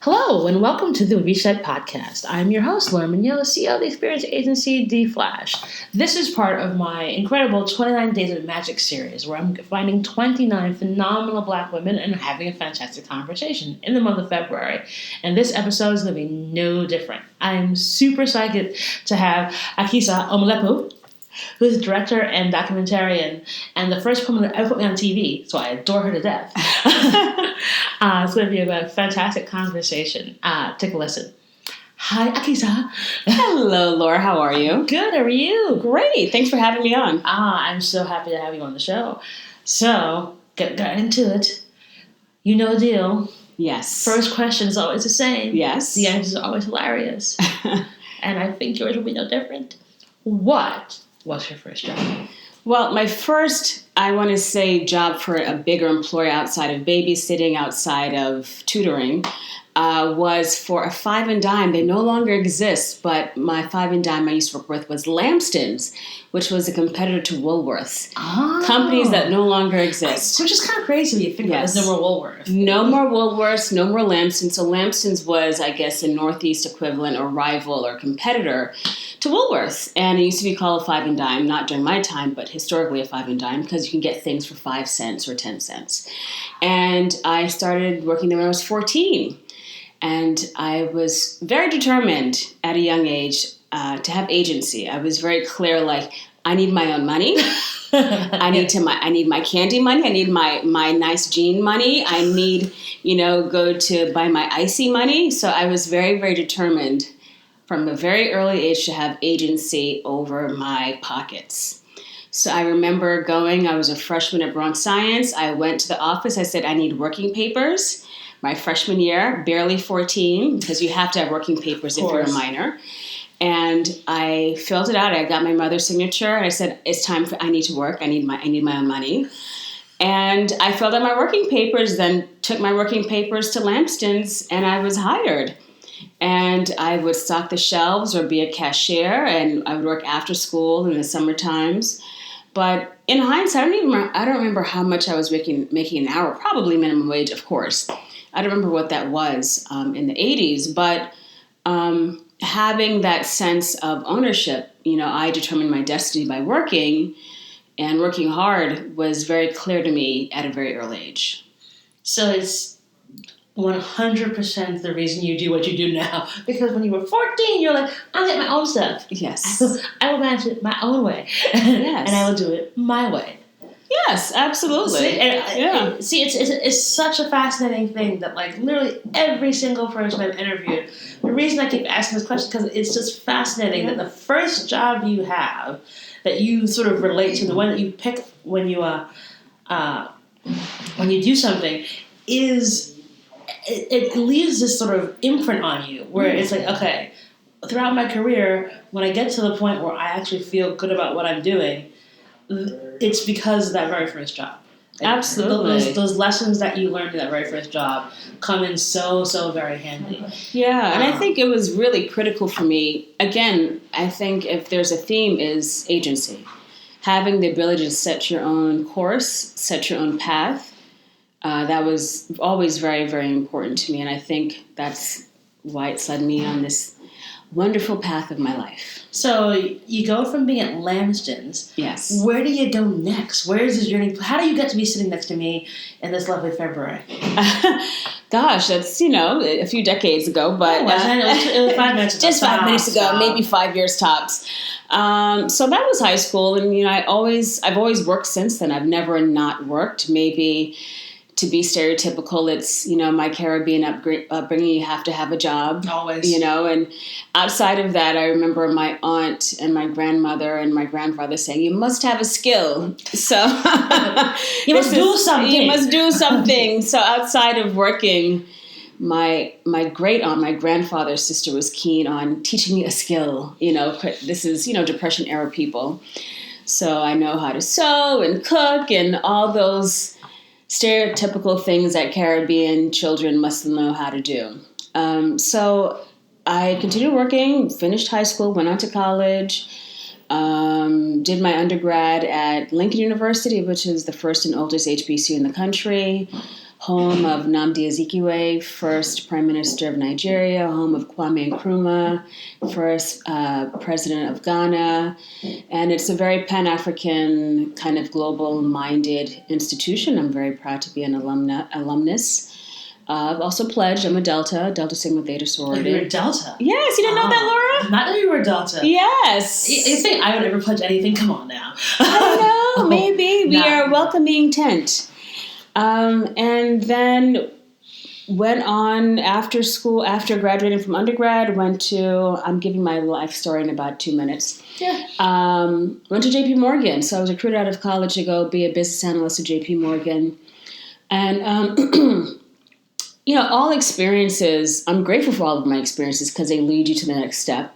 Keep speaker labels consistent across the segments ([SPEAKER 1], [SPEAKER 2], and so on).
[SPEAKER 1] Hello, and welcome to the Reset Podcast. I'm your host, Laura Mignot, CEO of the experience agency D-Flash. This is part of my incredible 29 Days of Magic series, where I'm finding 29 phenomenal Black women and having a fantastic conversation in the month of February. And this episode is going to be no different. I'm super excited to have Akisa Omulepu, who's a director and documentarian, and the first woman that ever put me on TV, so I adore her to death. It's going to be a fantastic conversation. Take a listen. Hi, Akisa.
[SPEAKER 2] Hello, Laura. How are you?
[SPEAKER 1] Good. How are you?
[SPEAKER 2] Great. Thanks for having me on.
[SPEAKER 1] I'm so happy to have you on the show. So, get right into it. You know the deal.
[SPEAKER 2] Yes.
[SPEAKER 1] First question is always the same.
[SPEAKER 2] Yes.
[SPEAKER 1] The answer is always hilarious. And I think yours will be no different. What was your first job?
[SPEAKER 2] Well, my first, I want to say, job for a bigger employer outside of babysitting, outside of tutoring, was for a Five and Dime. They no longer exist, but my Five and Dime I used to work with was Lamston's, which was a competitor to Woolworths.
[SPEAKER 1] Oh.
[SPEAKER 2] Companies that no longer exist.
[SPEAKER 1] Which is kind of crazy when you think about it. There's no more Woolworths.
[SPEAKER 2] No more Woolworths, no more Lamston's. So Lamston's was, I guess, a Northeast equivalent or rival or competitor to Woolworths. And it used to be called a Five and Dime, not during my time, but historically a Five and Dime, because you can get things for 5 cents or 10 cents. And I started working there when I was 14. And I was very determined at a young age to have agency. I was very clear, like, I need my own money. I need my candy money. I need my nice jean money. I need, go to buy my icy money. So I was very, very determined from a very early age to have agency over my pockets. So I remember I was a freshman at Bronx Science. I went to the office. I said, I need working papers. My freshman year, barely 14, because you have to have working papers if you're a minor. And I filled it out. I got my mother's signature. And I said, it's time I need to work. I need my own money. And I filled out my working papers, then took my working papers to Lamston's, and I was hired. And I would stock the shelves or be a cashier, and I would work after school in the summer times. But in hindsight, I don't remember how much I was making an hour. Probably minimum wage, of course. I don't remember what that was in the 80s, but having that sense of ownership, I determined my destiny by working, and working hard was very clear to me at a very early age.
[SPEAKER 1] So it's 100% the reason you do what you do now. Because when you were 14, you're like, I'll get my own stuff.
[SPEAKER 2] Yes.
[SPEAKER 1] I will manage it my own way.
[SPEAKER 2] Yes.
[SPEAKER 1] And I will do it my way.
[SPEAKER 2] Yes, absolutely.
[SPEAKER 1] It's such a fascinating thing that, like, literally every single person I've interviewed, the reason I keep asking this question is because it's just fascinating that the first job you have that you sort of relate to, the one that you pick when you do something, is it leaves this sort of imprint on you where it's like, okay, throughout my career, when I get to the point where I actually feel good about what I'm doing, it's because of that very first job.
[SPEAKER 2] Absolutely.
[SPEAKER 1] Those lessons that you learned in that very first job come in so, so very handy.
[SPEAKER 2] Yeah, and I think it was really critical for me. Again, I think if there's a theme is agency. Having the ability to set your own course, set your own path, that was always very, very important to me. And I think that's why it's led me on this wonderful path of my life.
[SPEAKER 1] So you go from being at Lamston's.
[SPEAKER 2] Yes.
[SPEAKER 1] Where do you go next? Where is this journey? How do you get to be sitting next to me in this lovely February?
[SPEAKER 2] Gosh, that's, a few decades ago, but
[SPEAKER 1] it was 5 minutes ago.
[SPEAKER 2] Just 5 minutes ago, maybe 5 years tops. So that was high school, and I've always worked since then. I've never not worked. Maybe to be stereotypical, it's, my Caribbean upbringing, you have to have a job.
[SPEAKER 1] Always.
[SPEAKER 2] And outside of that, I remember my aunt and my grandmother and my grandfather saying, you must have a skill. So
[SPEAKER 1] you must do something.
[SPEAKER 2] You must do something. So outside of working, my great aunt, my grandfather's sister, was keen on teaching me a skill. This is, Depression era people. So I know how to sew and cook and all those stereotypical things that Caribbean children must know how to do. So I continued working, finished high school, went on to college, did my undergrad at Lincoln University, which is the first and oldest HBCU in the country. home of Nnamdi Azikiwe, first Prime Minister of Nigeria, home of Kwame Nkrumah, first President of Ghana. And it's a very Pan-African, kind of global-minded institution. I'm very proud to be an alumnus. I've also pledged. I'm a Delta Sigma Theta sorority.
[SPEAKER 1] You're a Delta?
[SPEAKER 2] Yes, you didn't know that, Laura?
[SPEAKER 1] Not that you were a Delta.
[SPEAKER 2] Yes.
[SPEAKER 1] You think I would ever pledge anything? Come on now.
[SPEAKER 2] I know, maybe. We are a welcoming tent. And then went on after school, after graduating from undergrad, I'm giving my life story in about 2 minutes.
[SPEAKER 1] Yeah.
[SPEAKER 2] Went to JP Morgan. So I was recruited out of college to go be a business analyst at JP Morgan. And, all experiences, I'm grateful for all of my experiences because they lead you to the next step.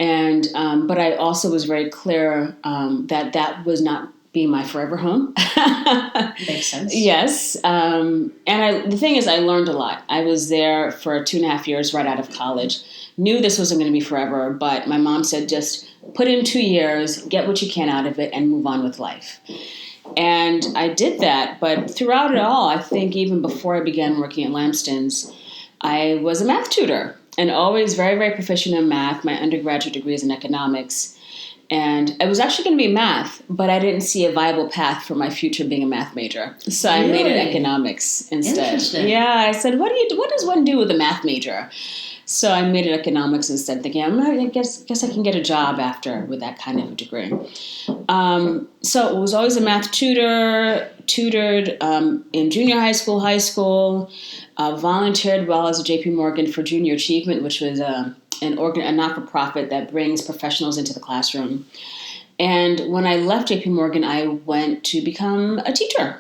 [SPEAKER 2] And, but I also was very clear that was not being my forever home.
[SPEAKER 1] Makes sense.
[SPEAKER 2] Yes. And the thing is, I learned a lot. I was there for 2.5 years right out of college. Knew this wasn't going to be forever, but my mom said, just put in 2 years, get what you can out of it, and move on with life. And I did that. But throughout it all, I think even before I began working at Lampston's, I was a math tutor and always very, very proficient in math. My undergraduate degree is in economics. And I was actually going to be math, but I didn't see a viable path for my future being a math major. So I made it economics instead.
[SPEAKER 1] Interesting.
[SPEAKER 2] Yeah, I said, what does one do with a math major? So I made it economics instead, thinking, I guess I can get a job after with that kind of a degree. So it was always a math tutor, tutored in junior high school, volunteered while I was at JP Morgan for Junior Achievement, which was a not-for-profit that brings professionals into the classroom. And when I left JP Morgan, I went to become a teacher.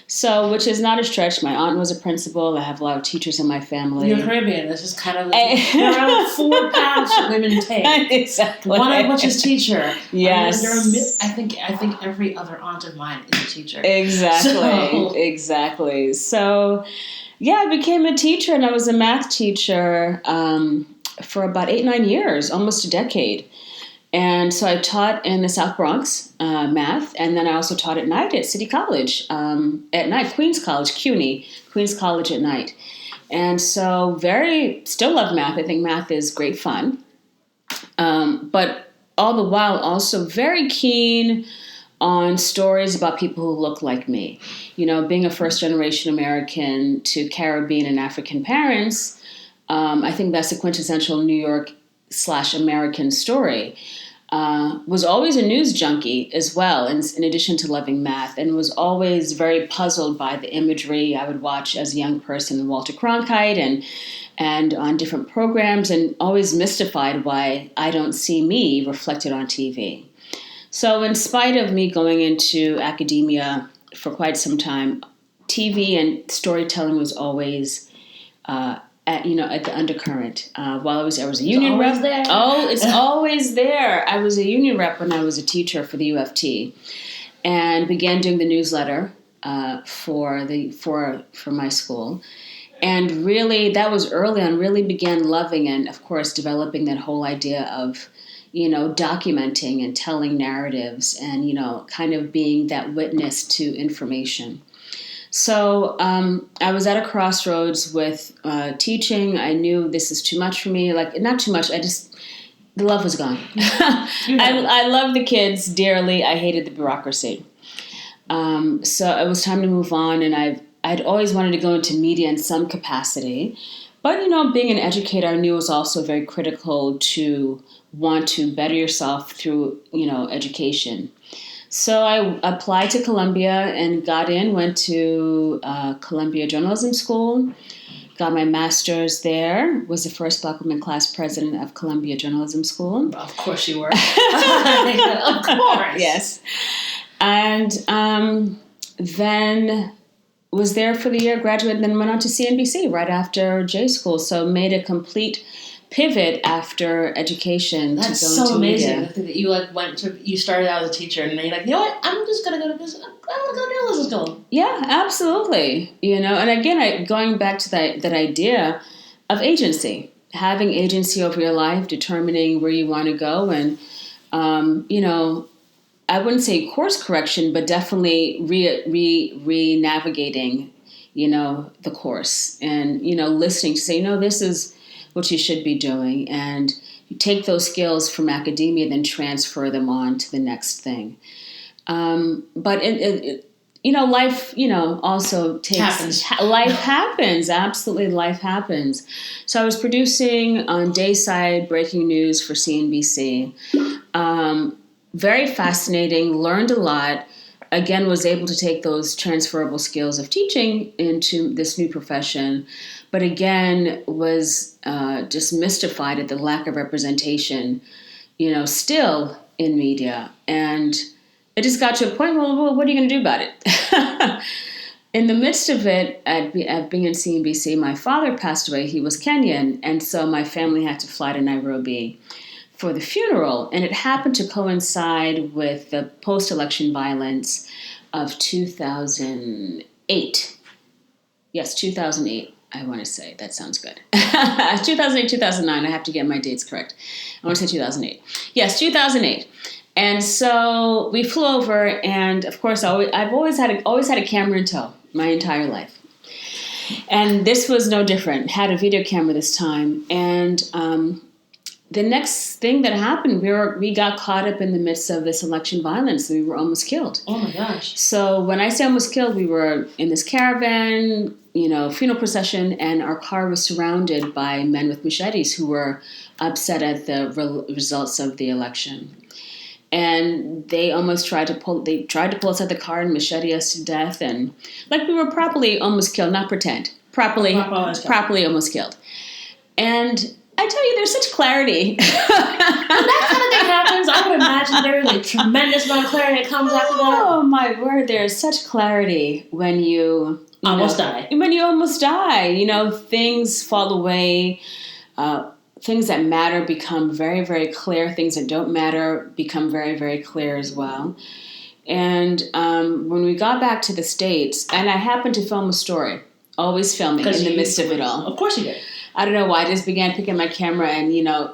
[SPEAKER 2] So, which is not a stretch. My aunt was a principal. I have a lot of teachers in my family.
[SPEAKER 1] You're Caribbean. This is kind of like, there are 4 paths women take.
[SPEAKER 2] Exactly.
[SPEAKER 1] One of which is teacher.
[SPEAKER 2] Yes.
[SPEAKER 1] I think every other aunt of mine is a teacher.
[SPEAKER 2] Exactly. So, yeah, I became a teacher, and I was a math teacher for about 8-9 years, almost a decade. And so I taught in the South Bronx math, and then I also taught at night at City College, at night, Queens College, CUNY, Queens College at night. And so still love math. I think math is great fun. But all the while also very keen on stories about people who look like me. Being a first-generation American to Caribbean and African parents, I think that's a quintessential New York/American story. Was always a news junkie as well, in addition to loving math, and was always very puzzled by the imagery. I would watch as a young person Walter Cronkite and on different programs, and always mystified why I don't see me reflected on TV. So in spite of me going into academia for quite some time, TV and storytelling was always at the undercurrent. While I was a union rep.
[SPEAKER 1] There.
[SPEAKER 2] Oh, it's always there. I was a union rep when I was a teacher for the UFT, and began doing the newsletter for my school. And really, that was early on. Really began loving and, of course, developing that whole idea of documenting and telling narratives, and kind of being that witness to information. So I was at a crossroads with teaching. I knew this is too much for me. Like, not too much. The love was gone. I love the kids dearly. I hated the bureaucracy. So it was time to move on. And I'd always wanted to go into media in some capacity. But, being an educator, I knew it was also very critical to want to better yourself through, education. So I applied to Columbia and went to Columbia Journalism School, got my master's there, was the first Black woman class president of Columbia Journalism School.
[SPEAKER 1] Of course you were. Of course.
[SPEAKER 2] Yes. And then was there for the year, graduated, then went on to CNBC right after J School. So made a complete pivot after education.
[SPEAKER 1] That's
[SPEAKER 2] to go
[SPEAKER 1] so
[SPEAKER 2] into
[SPEAKER 1] amazing.
[SPEAKER 2] media.
[SPEAKER 1] The thing that you started out as a teacher, and then you're like, you know what? I'm just gonna go to business. I'm gonna go to journalism school.
[SPEAKER 2] Yeah, absolutely. And again, going back to that idea of agency, having agency over your life, determining where you want to go, and I wouldn't say course correction, but definitely re-navigating, the course and, listening to say, no, this is what you should be doing. And you take those skills from academia, then transfer them on to the next thing. But life, also life happens. Absolutely. Life happens. So I was producing on Dayside breaking news for CNBC. Very fascinating, learned a lot. Again, was able to take those transferable skills of teaching into this new profession. But again, was just mystified at the lack of representation, still in media. And it just got to a point, well, what are you going to do about it? In the midst of it, at being in CNBC, my father passed away. He was Kenyan. And so my family had to fly to Nairobi for the funeral. And it happened to coincide with the post-election violence of 2008. Yes, 2008, I want to say. That sounds good. 2008, 2009. I have to get my dates correct. I want to say 2008. Yes, 2008. And so we flew over, and of course, I've always had a camera in tow my entire life. And this was no different. Had a video camera this time, and the next thing that happened, we got caught up in the midst of this election violence. We were almost killed.
[SPEAKER 1] Oh my gosh!
[SPEAKER 2] So when I say almost killed, we were in this caravan, funeral procession, and our car was surrounded by men with machetes who were upset at the results of the election. And they almost tried to pull us out of the car and machete us to death, and like we were properly almost killed, not pretend, properly almost killed. And I tell you, there's such clarity. When
[SPEAKER 1] that kind of thing happens, I would imagine there is a tremendous amount of clarity that comes after that.
[SPEAKER 2] Oh my word, there's such clarity when you
[SPEAKER 1] almost die.
[SPEAKER 2] When you almost die, things fall away. Things that matter become very, very clear. Things that don't matter become very, very clear as well. And when we got back to the States, and I happened to film a story, always filming in the midst of it all.
[SPEAKER 1] Of course you did.
[SPEAKER 2] I don't know why. I just began picking my camera and,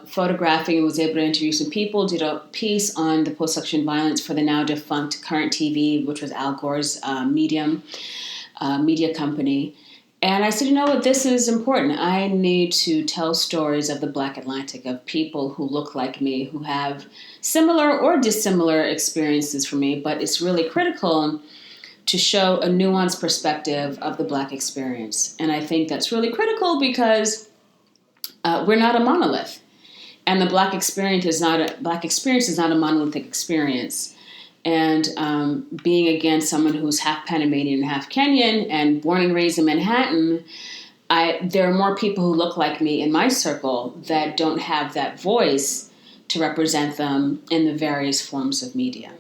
[SPEAKER 2] photographing, and was able to interview some people, did a piece on the post-election violence for the now defunct Current TV, which was Al Gore's media company. And I said, this is important. I need to tell stories of the Black Atlantic, of people who look like me, who have similar or dissimilar experiences from me, but it's really critical to show a nuanced perspective of the Black experience. And I think that's really critical because we're not a monolith. And the Black experience is not a monolithic experience. And being, again, someone who's half Panamanian and half Kenyan and born and raised in Manhattan, there are more people who look like me in my circle that don't have that voice to represent them in the various forms of media.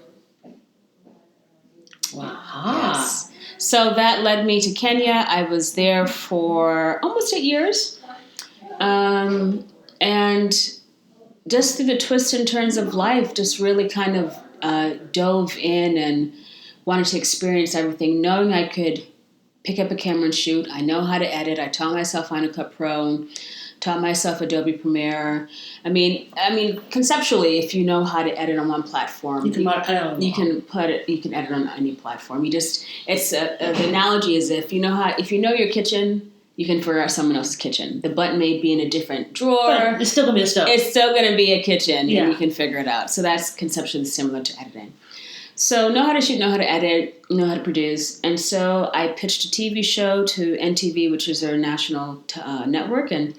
[SPEAKER 1] Wow.
[SPEAKER 2] Yes. So that led me to Kenya. I was there for almost 8 years. And just through the twists and turns of life, just really kind of dove in and wanted to experience everything, knowing I could pick up a camera and shoot. I know how to edit. I taught myself Final Cut Pro, taught myself Adobe Premiere. I mean, conceptually, if you know how to edit on one platform, you can edit on any platform. The analogy is if you know your kitchen, you can figure out someone else's kitchen. The button may be in a different drawer.
[SPEAKER 1] But it's still going to be a stove.
[SPEAKER 2] It's still going to be a kitchen, and you can figure it out. So that's conceptually similar to editing. So know how to shoot, know how to edit, know how to produce. And so I pitched a TV show to NTV, which is their national network, and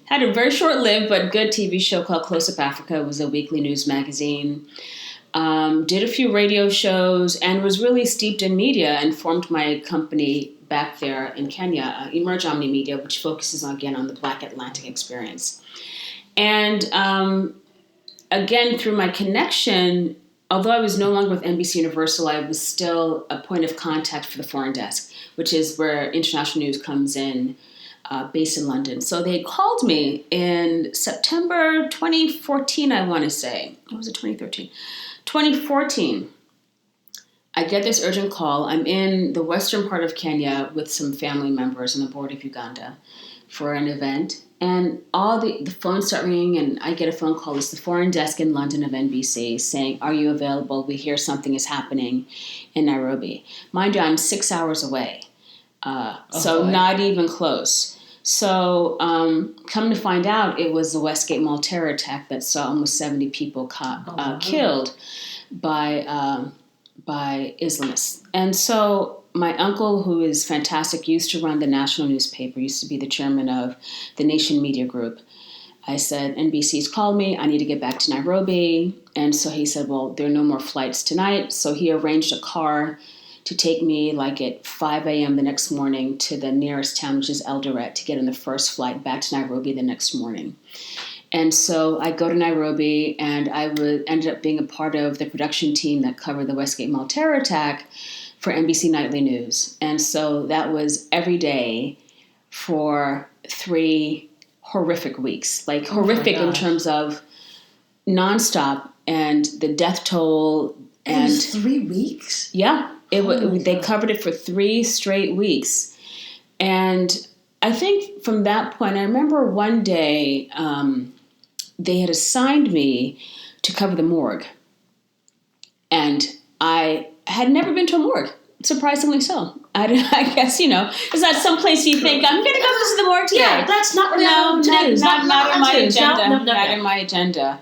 [SPEAKER 2] had a very short-lived but good TV show called Close Up Africa. It was a weekly news magazine. Did a few radio shows and was really steeped in media and formed my company back there in Kenya, Emerge Omni Media, which focuses on the Black Atlantic experience. And again, through my connection, although I was no longer with NBC Universal, I was still a point of contact for the foreign desk, which is where international news comes in, based in London. So they called me in September 2014, I want to say. Or was it 2013? 2014. I get this urgent call. I'm in the western part of Kenya with some family members on the border of Uganda for an event. And all the phones start ringing, and I get a phone call. It's the foreign desk in London of NBC saying, "Are you available? We hear something is happening in Nairobi." Mind you, I'm 6 hours away. So not even close. So come to find out, it was the Westgate Mall terror attack that saw almost 70 people killed by Islamists. And so my uncle, who is fantastic, used to run the national newspaper, used to be the chairman of the Nation Media Group. I said, NBC's called me. I need to get back to Nairobi. And so he said, well, there are no more flights tonight. So he arranged a car to take me like at 5 a.m. the next morning to the nearest town, which is Eldoret, to get on the first flight back to Nairobi the next morning. And so I go to Nairobi, and I ended up being a part of the production team that covered the Westgate Mall terror attack for NBC Nightly News. And so that was every day for 3 horrific weeks, like horrific in terms of nonstop, and the death toll.
[SPEAKER 1] And it was 3 weeks?
[SPEAKER 2] Yeah. They covered it for 3 straight weeks. And I think from that point, I remember one day they had assigned me to cover the morgue. And I had never been to a morgue, surprisingly so. I guess, is that someplace you think, I'm going to go visit the morgue today?
[SPEAKER 1] Yeah, that's not really
[SPEAKER 2] not in my agenda. Not in my agenda.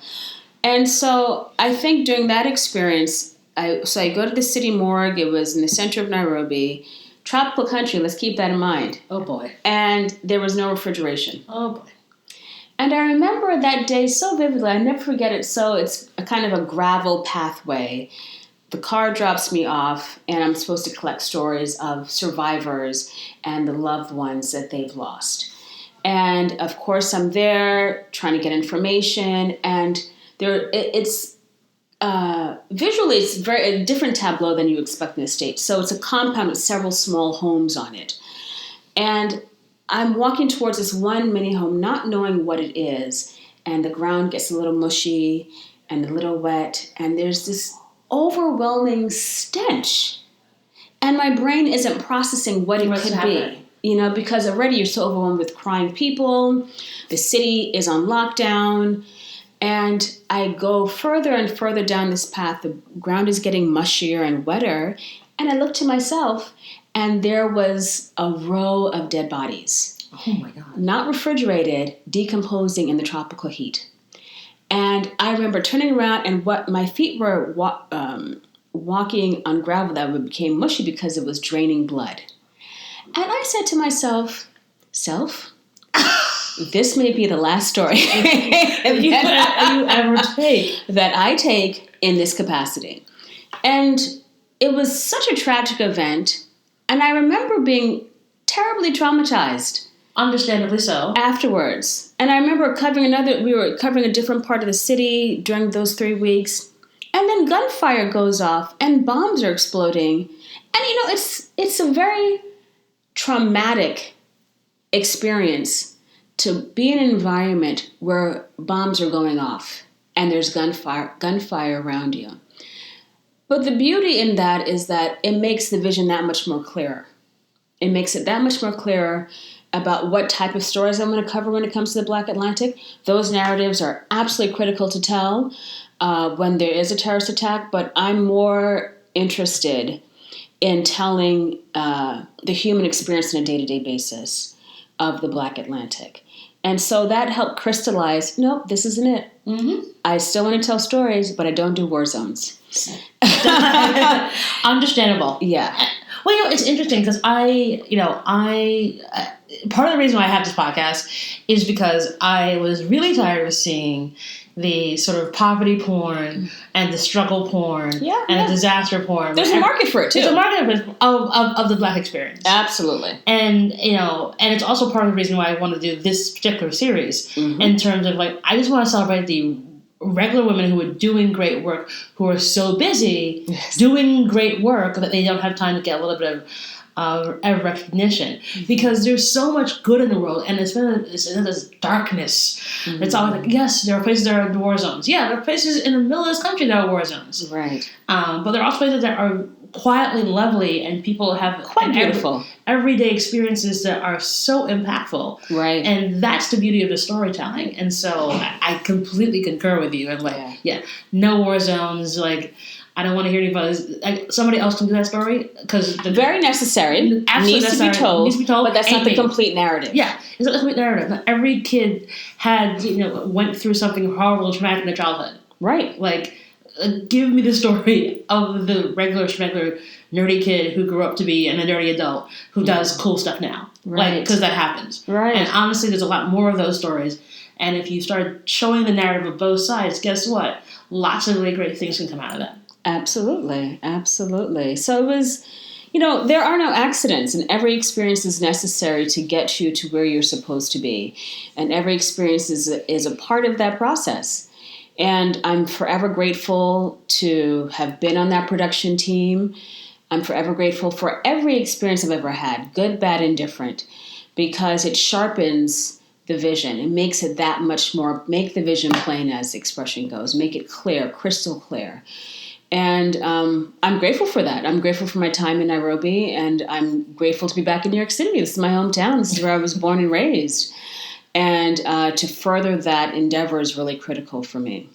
[SPEAKER 2] And so I think during that experience, I go to the city morgue. It was in the center of Nairobi. Tropical country, let's keep that in mind.
[SPEAKER 1] Oh, boy.
[SPEAKER 2] And there was no refrigeration.
[SPEAKER 1] Oh, boy.
[SPEAKER 2] And I remember that day so vividly. I never forget it. So it's a kind of a gravel pathway. The car drops me off, and I'm supposed to collect stories of survivors and the loved ones that they've lost. And, of course, I'm there trying to get information, and it's visually it's a different tableau than you expect in the States. So it's a compound with several small homes on it. And I'm walking towards this one mini home, not knowing what it is, and the ground gets a little mushy and a little wet, and there's this overwhelming stench. And my brain isn't processing what it could be, because already you're so overwhelmed with crying people. The city is on lockdown. And I go further and further down this path. The ground is getting mushier and wetter. And I look to myself, and there was a row of dead bodies.
[SPEAKER 1] Oh, my God.
[SPEAKER 2] Not refrigerated, decomposing in the tropical heat. And I remember turning around, and what my feet were walking on gravel that became mushy because it was draining blood. And I said to myself, this may be the last story that I take in this capacity. And it was such a tragic event, and I remember being terribly traumatized.
[SPEAKER 1] Understandably so.
[SPEAKER 2] Afterwards. And I remember we were covering a different part of the city during those 3 weeks, and then gunfire goes off, and bombs are exploding. And, it's a very traumatic experience to be in an environment where bombs are going off and there's gunfire around you. But the beauty in that is that it makes the vision that much more clear. It makes it that much more clear about what type of stories I'm going to cover when it comes to the Black Atlantic. Those narratives are absolutely critical to tell when there is a terrorist attack, but I'm more interested in telling the human experience on a day-to-day basis of the Black Atlantic. And so that helped crystallize, nope, this isn't it. Mm-hmm. I still want to tell stories, but I don't do war zones.
[SPEAKER 1] Understandable.
[SPEAKER 2] Yeah.
[SPEAKER 1] Well, it's interesting because I part of the reason why I have this podcast is because I was really tired of seeing the sort of poverty porn and the struggle porn and the disaster porn.
[SPEAKER 2] There's a market for it too.
[SPEAKER 1] There's a market of the Black experience.
[SPEAKER 2] Absolutely.
[SPEAKER 1] And and it's also part of the reason why I want to do this particular series in terms of I just want to celebrate the regular women who are doing great work, who are so busy doing great work that they don't have time to get a little bit of recognition, because there's so much good in the world, and it's in this darkness. It's always yes, there are places that are war zones. Yeah, there are places in the middle of this country that are war zones.
[SPEAKER 2] Right.
[SPEAKER 1] But there are also places that are quietly lovely, and people have
[SPEAKER 2] quite beautiful
[SPEAKER 1] everyday experiences that are so impactful.
[SPEAKER 2] Right.
[SPEAKER 1] And that's the beauty of the storytelling. And so I completely concur with you. And no war zones. I don't want to hear anybody. Like, somebody else can do that story because
[SPEAKER 2] very necessary.
[SPEAKER 1] Absolutely
[SPEAKER 2] Needs to be told, but that's not the complete narrative.
[SPEAKER 1] Yeah, it's not the complete narrative. Not every kid had went through something horrible and traumatic in their childhood.
[SPEAKER 2] Right.
[SPEAKER 1] Like, give me the story of the regular nerdy kid who grew up to be a nerdy adult who does cool stuff now.
[SPEAKER 2] Right.
[SPEAKER 1] Like, because that happens.
[SPEAKER 2] Right.
[SPEAKER 1] And honestly, there's a lot more of those stories. And if you start showing the narrative of both sides, guess what? Lots of really great things can come out of that.
[SPEAKER 2] Absolutely. Absolutely. So it was, there are no accidents, and every experience is necessary to get you to where you're supposed to be. And every experience is a part of that process. And I'm forever grateful to have been on that production team. I'm forever grateful for every experience I've ever had, good, bad, and different, because it sharpens the vision. It makes it that much more, make the vision plain, as the expression goes, make it clear, crystal clear. And I'm grateful for that. I'm grateful for my time in Nairobi, and I'm grateful to be back in New York City. This is my hometown. This is where I was born and raised. And to further that endeavor is really critical for me.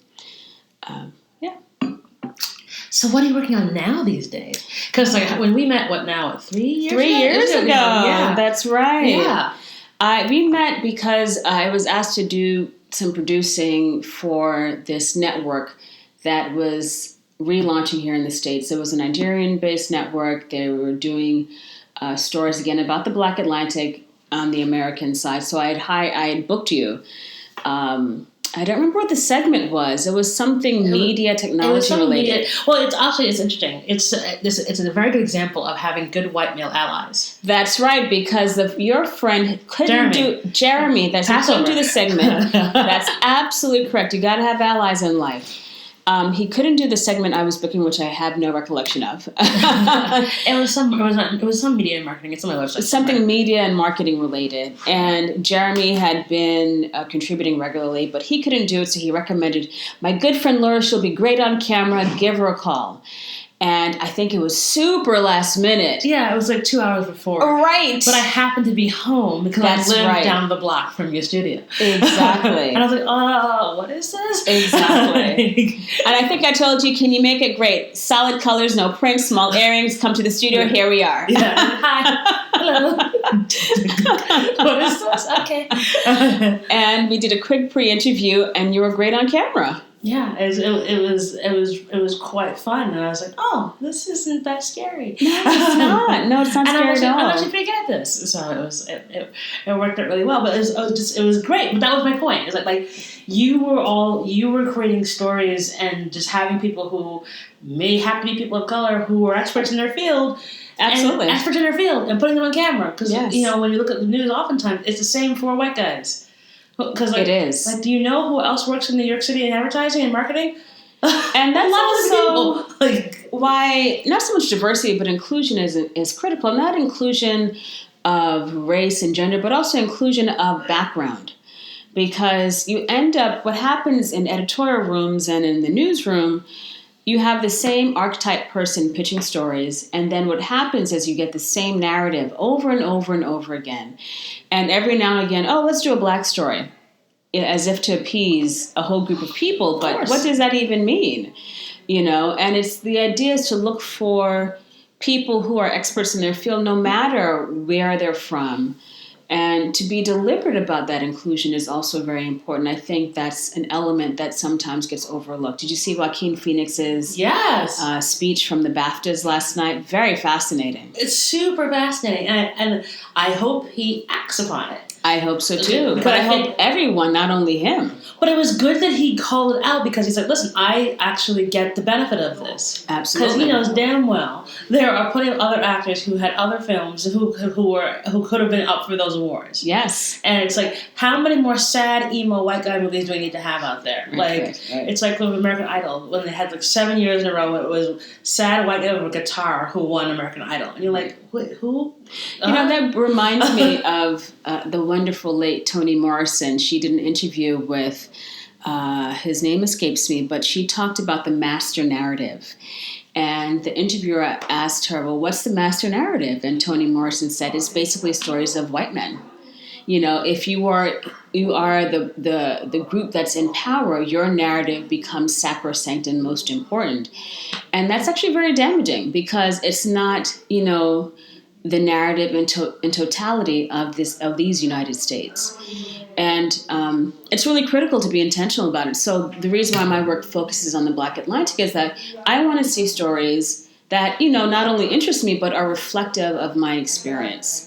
[SPEAKER 1] So what are you working on now these days? Because when we met, 3 years?
[SPEAKER 2] 3 years ago. Yeah. That's right.
[SPEAKER 1] Yeah.
[SPEAKER 2] We met because I was asked to do some producing for this network that was relaunching here in the States. It was a Nigerian-based network. They were doing stories, again, about the Black Atlantic on the American side. So I had booked you. I don't remember what the segment was. It was something media technology related.
[SPEAKER 1] Well, it's interesting. It's a very good example of having good white male allies.
[SPEAKER 2] That's right, because your friend couldn't do Jeremy. Couldn't do the segment. That's absolutely correct. You got to have allies in life. He couldn't do the segment I was booking, which I have no recollection of.
[SPEAKER 1] It was some media and marketing. It's on my website.
[SPEAKER 2] Something media and marketing related. And Jeremy had been contributing regularly, but he couldn't do it, so he recommended my good friend Laura. She'll be great on camera. Give her a call. And I think it was super last minute.
[SPEAKER 1] Yeah, it was 2 hours before.
[SPEAKER 2] Right.
[SPEAKER 1] But I happened to be home because I lived down the block from your studio.
[SPEAKER 2] Exactly.
[SPEAKER 1] And I was like, oh, what is this?
[SPEAKER 2] Exactly. And I think I told you, can you make it great? Solid colors, no prints, small earrings, come to the studio, here we are.
[SPEAKER 1] Yeah. Hi. Hello. What is this? Okay.
[SPEAKER 2] And we did a quick pre-interview, and you were great on camera.
[SPEAKER 1] Yeah, it was quite fun, and I was like, "Oh, this isn't that scary."
[SPEAKER 2] No, it's not. No, it's not scary at all.
[SPEAKER 1] I'm actually pretty good at this, so it worked out really well. But it was great. But that was my point. It's like you were creating stories and just having people who may happen to be people of color who are experts in their field.
[SPEAKER 2] Absolutely,
[SPEAKER 1] experts in their field, and putting them on camera because
[SPEAKER 2] yes.
[SPEAKER 1] When you look at the news, oftentimes it's the same for white guys. Because
[SPEAKER 2] it is.
[SPEAKER 1] Do you know who else works in New York City in advertising and marketing?
[SPEAKER 2] And that's also
[SPEAKER 1] people.
[SPEAKER 2] Why not so much diversity, but inclusion is critical. Not inclusion of race and gender, but also inclusion of background. Because you end up, what happens in editorial rooms and in the newsroom, you have the same archetype person pitching stories, and then what happens is you get the same narrative over and over and over again. And every now and again, let's do a black story, as if to appease a whole group of people. But what does that even mean? And it's the idea is to look for people who are experts in their field, no matter where they're from. And to be deliberate about that inclusion is also very important. I think that's an element that sometimes gets overlooked. Did you see Joaquin Phoenix's speech from the BAFTAs last night? Very fascinating.
[SPEAKER 1] It's super fascinating. And I hope he acts upon it.
[SPEAKER 2] I hope so too. But I hope everyone, not only him.
[SPEAKER 1] But it was good that he called it out because he said, listen, I actually get the benefit of this.
[SPEAKER 2] Absolutely.
[SPEAKER 1] Because he knows damn well there are plenty of other actors who had other films who could have been up for those awards.
[SPEAKER 2] Yes.
[SPEAKER 1] And it's like, how many more sad, emo white guy movies do we need to have out there?
[SPEAKER 2] Right.
[SPEAKER 1] It's like with American Idol, when they had 7 years in a row, it was sad white guy with a guitar who won American Idol. And you're like, wait, who?
[SPEAKER 2] That reminds me of the wonderful late Toni Morrison. She did an interview with, his name escapes me, but she talked about the master narrative. And the interviewer asked her, well, what's the master narrative? And Toni Morrison said, it's basically stories of white men. if you are the group that's in power, your narrative becomes sacrosanct and most important. And that's actually very damaging because it's not, the narrative in totality of these United States. And it's really critical to be intentional about it. So the reason why my work focuses on the Black Atlantic is that I want to see stories that, not only interest me, but are reflective of my experience.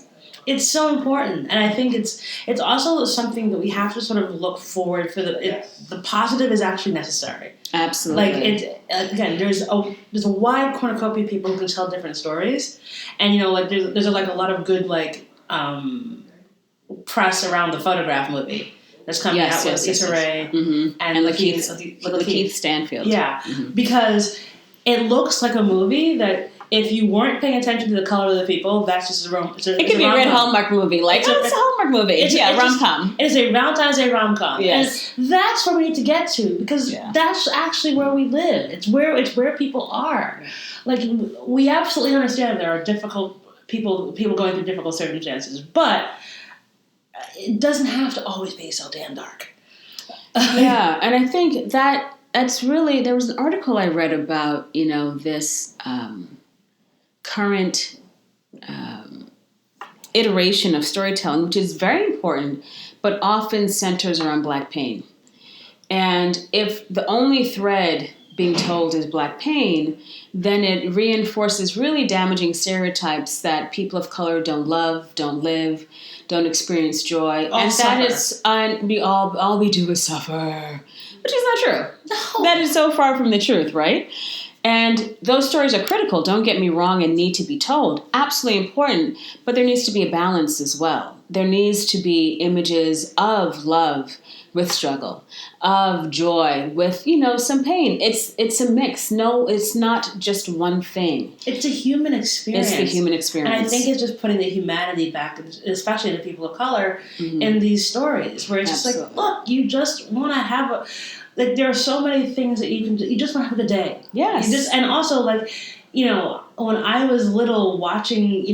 [SPEAKER 1] It's so important, and I think it's also something that we have to sort of look forward for. The positive is actually necessary.
[SPEAKER 2] Absolutely.
[SPEAKER 1] Again, there's a wide cornucopia of people who can tell different stories, and there's a lot of good press around the Photograph movie that's coming out with Issa Rae and
[SPEAKER 2] Lakeith Stanfield.
[SPEAKER 1] Yeah,
[SPEAKER 2] mm-hmm.
[SPEAKER 1] Because it looks like a movie that, if you weren't paying attention to the color of the people, that's just a rom-com.
[SPEAKER 2] It could be a red Hallmark movie. It's a Hallmark movie. Rom-com.
[SPEAKER 1] It is a rom-com.
[SPEAKER 2] Yes.
[SPEAKER 1] And that's where we need to get to, because that's actually where we live. It's where people are. We absolutely understand there are difficult people going through difficult circumstances, but it doesn't have to always be so damn dark.
[SPEAKER 2] Yeah, and I think that's really, there was an article I read about, this current iteration of storytelling, which is very important, but often centers around Black pain. And if the only thread being told is Black pain, then it reinforces really damaging stereotypes that people of color don't love, don't live, don't experience joy, and
[SPEAKER 1] suffer.
[SPEAKER 2] That is all we do is suffer, which is not true.
[SPEAKER 1] No.
[SPEAKER 2] That is so far from the truth, right? And those stories are critical, don't get me wrong, and need to be told. Absolutely important, but there needs to be a balance as well. There needs to be images of love with struggle, of joy with, some pain. It's a mix. No, it's not just one thing.
[SPEAKER 1] It's a human experience.
[SPEAKER 2] It's the human experience.
[SPEAKER 1] And I think it's just putting the humanity back, especially the people of color, in these stories, where it's
[SPEAKER 2] Absolutely.
[SPEAKER 1] just look, you just want to have there are so many things that you can do. You just want to have a good day.
[SPEAKER 2] Yes.
[SPEAKER 1] And also, when I was little, watching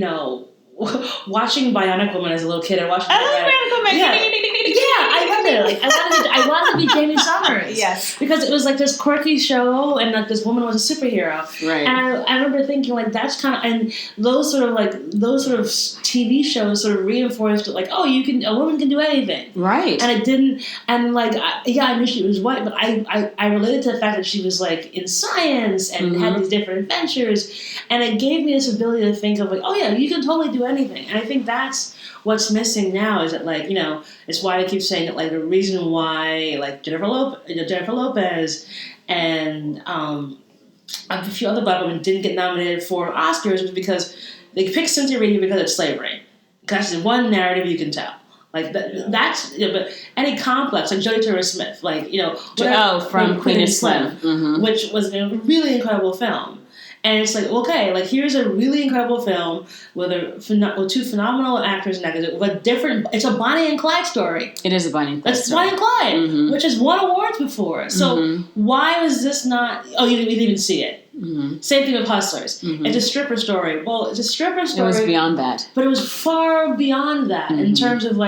[SPEAKER 1] Bionic Woman as a little kid, I watched.
[SPEAKER 2] I love Bionic Woman.
[SPEAKER 1] Yeah, I loved it. I wanted to be Jamie Summers.
[SPEAKER 2] Yes.
[SPEAKER 1] Because it was this quirky show, and this woman was a superhero.
[SPEAKER 2] Right.
[SPEAKER 1] And I remember thinking that's kind of, and those sort of TV shows sort of reinforced a woman can do anything.
[SPEAKER 2] Right.
[SPEAKER 1] And it didn't, and I knew she was white, but I related to the fact that she was in science and had these different adventures, and it gave me this ability to think of you can totally do anything. And I think that's what's missing now, is that it's why I keep saying that the reason why Jennifer Lopez and a few other Black women didn't get nominated for Oscars was because they picked Cynthia Reed because of slavery. Because that's one narrative you can tell. But any complex, Jodie Turner-Smith,
[SPEAKER 2] from Queen and Slim,
[SPEAKER 1] which was a really incredible film. And it's here's a really incredible film with two phenomenal actors and actors with it's a Bonnie and Clyde story.
[SPEAKER 2] It is a Bonnie and Clyde
[SPEAKER 1] story. It's
[SPEAKER 2] Bonnie
[SPEAKER 1] and Clyde, which has won awards before. So why was this not? Oh, you didn't even see it. Same thing with Hustlers. It's a stripper story. Well, it's a stripper story.
[SPEAKER 2] It was beyond that.
[SPEAKER 1] But it was far beyond that in terms of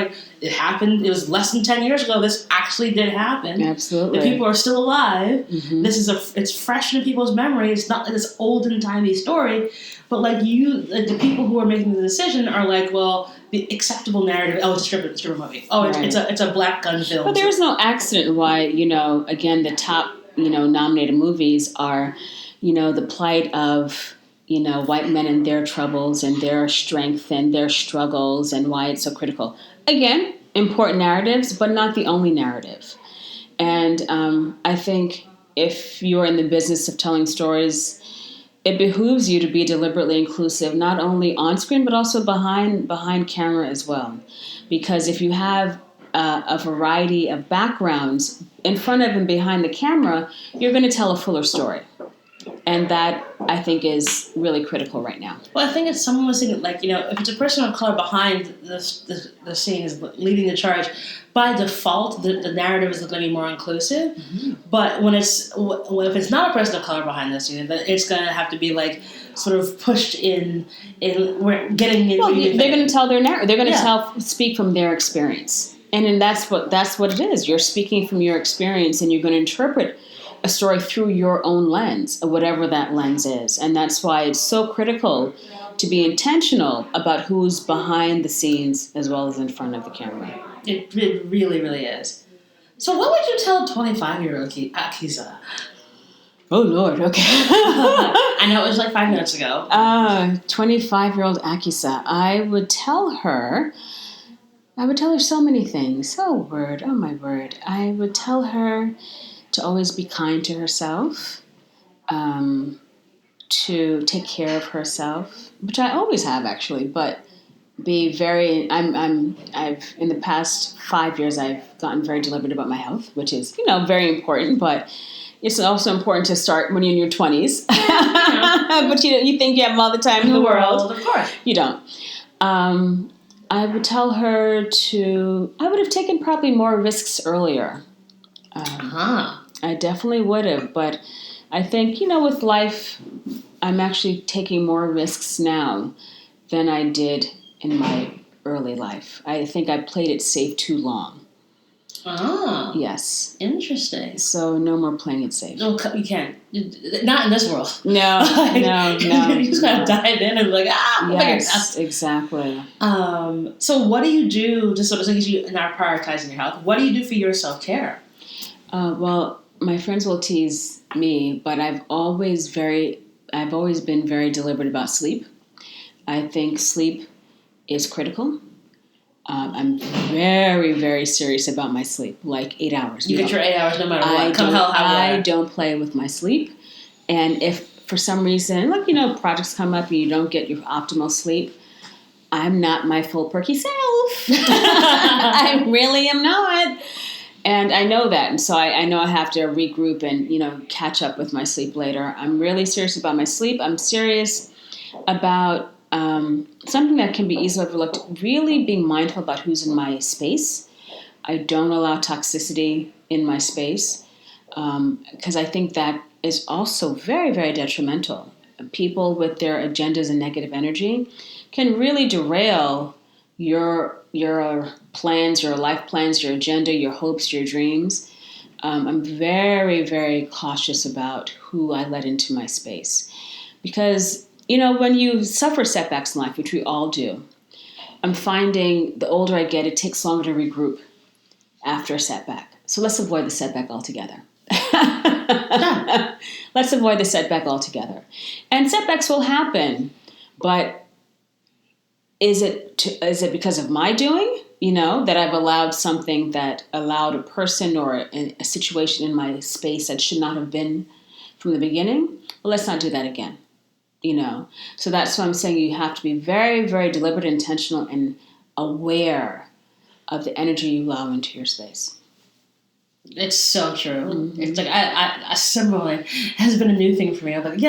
[SPEAKER 1] it happened. It was less than 10 years ago. This actually did happen.
[SPEAKER 2] Absolutely.
[SPEAKER 1] The people are still alive. It's fresh in people's memory. It's not this olden timey story. But the people who are making the decision are the acceptable narrative. Oh, it's a stripper movie. Oh, it's a black gun film.
[SPEAKER 2] But there's no accident why again the top nominated movies are the plight of white men and their troubles and their strength and their struggles and why it's so critical. Again, important narratives, but not the only narrative. And I think if you're in the business of telling stories, it behooves you to be deliberately inclusive, not only on screen, but also behind camera as well. Because if you have a variety of backgrounds in front of and behind the camera, you're going to tell a fuller story. And that, I think, is really critical right now.
[SPEAKER 1] Well, I think it's someone was thinking, like, if it's a person of color behind the scene is leading the charge, by default, the narrative is going to be more inclusive. Mm-hmm. But if it's not a person of color behind the scene, then it's going to have to be, like, sort of pushed in we're getting in.
[SPEAKER 2] Well, they're going to tell their narrative. They're going to speak from their experience. And then that's what it is. You're speaking from your experience, and you're going to interpret a story through your own lens, or whatever that lens is. And that's why it's so critical to be intentional about who's behind the scenes as well as in front of the camera.
[SPEAKER 1] It really, really is. So what would you tell 25-year-old Akisa?
[SPEAKER 2] Oh, Lord, okay.
[SPEAKER 1] I know it was like 5 minutes ago.
[SPEAKER 2] 25-year-old Akisa. I would tell her so many things. Oh, my word. I would tell her to always be kind to herself, to take care of herself, which I always have actually, but be very, I've in the past 5 years, I've gotten very deliberate about my health, which is, very important, but it's also important to start when you're in your 20s. But you think you have all the time in the world.
[SPEAKER 1] Of course.
[SPEAKER 2] You don't. I would tell her I would have taken probably more risks earlier. I definitely would have, but I think, with life, I'm actually taking more risks now than I did in my early life. I think I played it safe too long.
[SPEAKER 1] Ah.
[SPEAKER 2] Yes.
[SPEAKER 1] Interesting.
[SPEAKER 2] So no more playing it safe.
[SPEAKER 1] No, you can't. Not in this world.
[SPEAKER 2] No, no.
[SPEAKER 1] You just gotta dive in and be like,
[SPEAKER 2] yes, exactly.
[SPEAKER 1] So what do you do, just so you not prioritizing your health, what do you do for your self-care?
[SPEAKER 2] Well, my friends will tease me, but I've always been very deliberate about sleep. I think sleep is critical. I'm very, very serious about my sleep, like 8 hours.
[SPEAKER 1] You get your 8 hours no matter what. I
[SPEAKER 2] don't play with my sleep. And if for some reason, projects come up and you don't get your optimal sleep, I'm not my full perky self. I really am not. And I know that. And so I know I have to regroup and, catch up with my sleep later. I'm really serious about my sleep. I'm serious about something that can be easily overlooked, really being mindful about who's in my space. I don't allow toxicity in my space because I think that is also very, very detrimental. People with their agendas and negative energy can really derail your plans, your life plans, your agenda, your hopes, your dreams. I'm very, very cautious about who I let into my space because, when you suffer setbacks in life, which we all do, I'm finding the older I get, it takes longer to regroup after a setback. So let's avoid the setback altogether. Let's avoid the setback altogether. And setbacks will happen, but is it because of my doing, that I've allowed something that allowed a person or a situation in my space that should not have been from the beginning? Well, let's not do that again, So that's why I'm saying you have to be very, very deliberate, intentional, and aware of the energy you allow into your space.
[SPEAKER 1] It's so true. Mm-hmm. It's like I similarly has been a new thing for me. I'm like,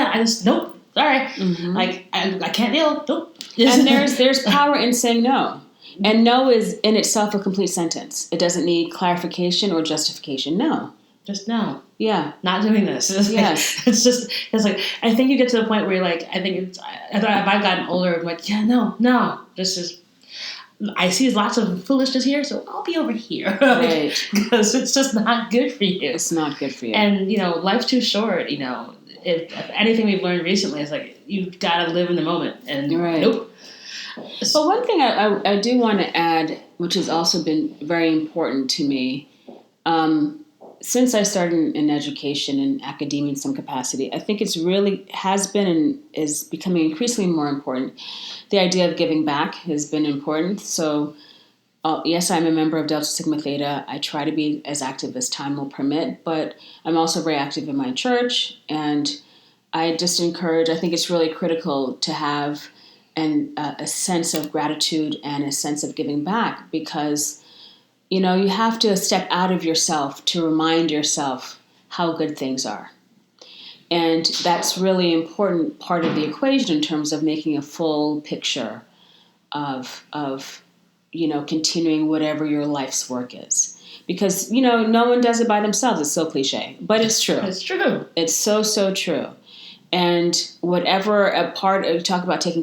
[SPEAKER 1] nope, sorry. Mm-hmm. Like I can't deal. Nope.
[SPEAKER 2] And there's power in saying no. And no is in itself a complete sentence. It doesn't need clarification or justification. No.
[SPEAKER 1] Just no.
[SPEAKER 2] Yeah.
[SPEAKER 1] Not doing this.
[SPEAKER 2] Yes.
[SPEAKER 1] It's like, I think you get to the point where you're like, if I've gotten older, I'm like, no. This is, I see lots of foolishness here, so I'll be over here.
[SPEAKER 2] Right.
[SPEAKER 1] Because it's just not good for you.
[SPEAKER 2] It's not good for you.
[SPEAKER 1] And, life's too short, If anything we've learned recently is like, you've got to live in the moment. And
[SPEAKER 2] right.
[SPEAKER 1] Nope.
[SPEAKER 2] But one thing I do want to add, which has also been very important to me, since I started in education and academia in some capacity, I think it's really has been and is becoming increasingly more important. The idea of giving back has been important. So, yes, I'm a member of Delta Sigma Theta. I try to be as active as time will permit, but I'm also very active in my church. And I just encourage, I think it's really critical to have a sense of gratitude and a sense of giving back because, you have to step out of yourself to remind yourself how good things are. And that's really important part of the equation in terms of making a full picture of continuing whatever your life's work is. Because, no one does it by themselves. It's so cliche, but it's true.
[SPEAKER 1] It's true.
[SPEAKER 2] It's so, so true. And whatever part of taking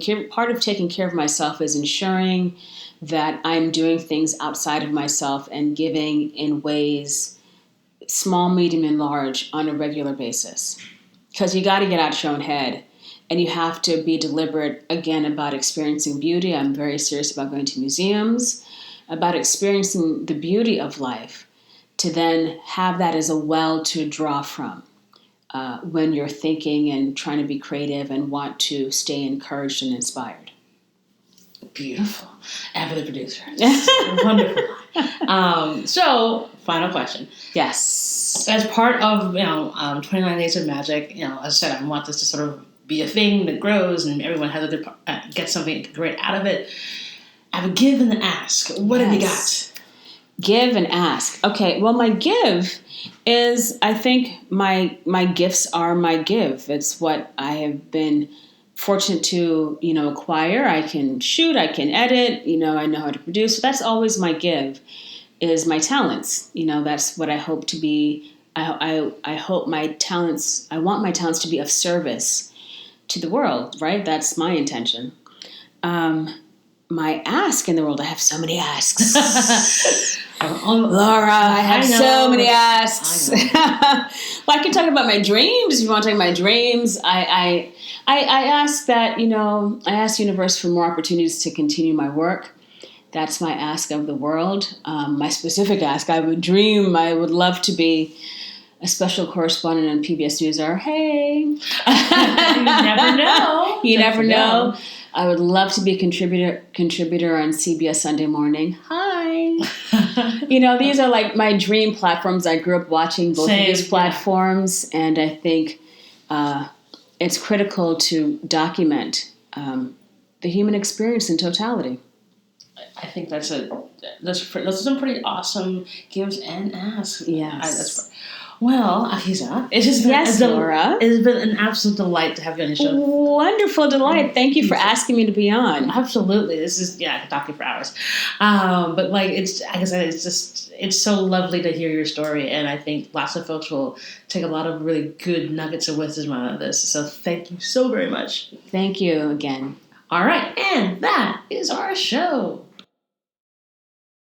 [SPEAKER 2] care of myself is ensuring that I'm doing things outside of myself and giving in ways, small, medium, and large, on a regular basis. Because you got to get out your own head. And you have to be deliberate, again, about experiencing beauty. I'm very serious about going to museums, about experiencing the beauty of life, to then have that as a well to draw from when you're thinking and trying to be creative and want to stay encouraged and inspired.
[SPEAKER 1] Beautiful. And for the producer. Wonderful. So, final question.
[SPEAKER 2] Yes.
[SPEAKER 1] As part of 29 Days of Magic, as I said, I want this to sort of be a thing that grows and everyone has gets something great out of it. I have a give and an ask. What have you got?
[SPEAKER 2] Give and ask. Okay, well, my give is, I think my gifts are my give. It's what I have been fortunate to, acquire. I can shoot, I can edit, I know how to produce. So that's always my give, is my talents. That's what I hope to be. I want my talents to be of service to the world, right? That's my intention. My ask in the world, I have so many asks. Laura, I have so many asks. Well, I can talk about my dreams. If you want to talk about my dreams, I ask that, I ask the universe for more opportunities to continue my work. That's my ask of the world. My specific ask, I would love to be a special correspondent on PBS NewsHour. Hey. You
[SPEAKER 1] never know.
[SPEAKER 2] You never know. I would love to be a contributor on CBS Sunday Morning. Hi. These are like my dream platforms. I grew up watching both of these platforms, and I think it's critical to document the human experience in totality.
[SPEAKER 1] I think those are some pretty awesome gives and asks.
[SPEAKER 2] Yes.
[SPEAKER 1] Well, Akisa, it has been
[SPEAKER 2] Laura.
[SPEAKER 1] It has been an absolute delight to have you on the show.
[SPEAKER 2] Wonderful delight. Thank you for asking me to be on.
[SPEAKER 1] Absolutely. This is I could talk to you for hours. But it's like I said, it's so lovely to hear your story, and I think lots of folks will take a lot of really good nuggets of wisdom out of this. So thank you so very much.
[SPEAKER 2] Thank you again.
[SPEAKER 1] All right, and that is our show.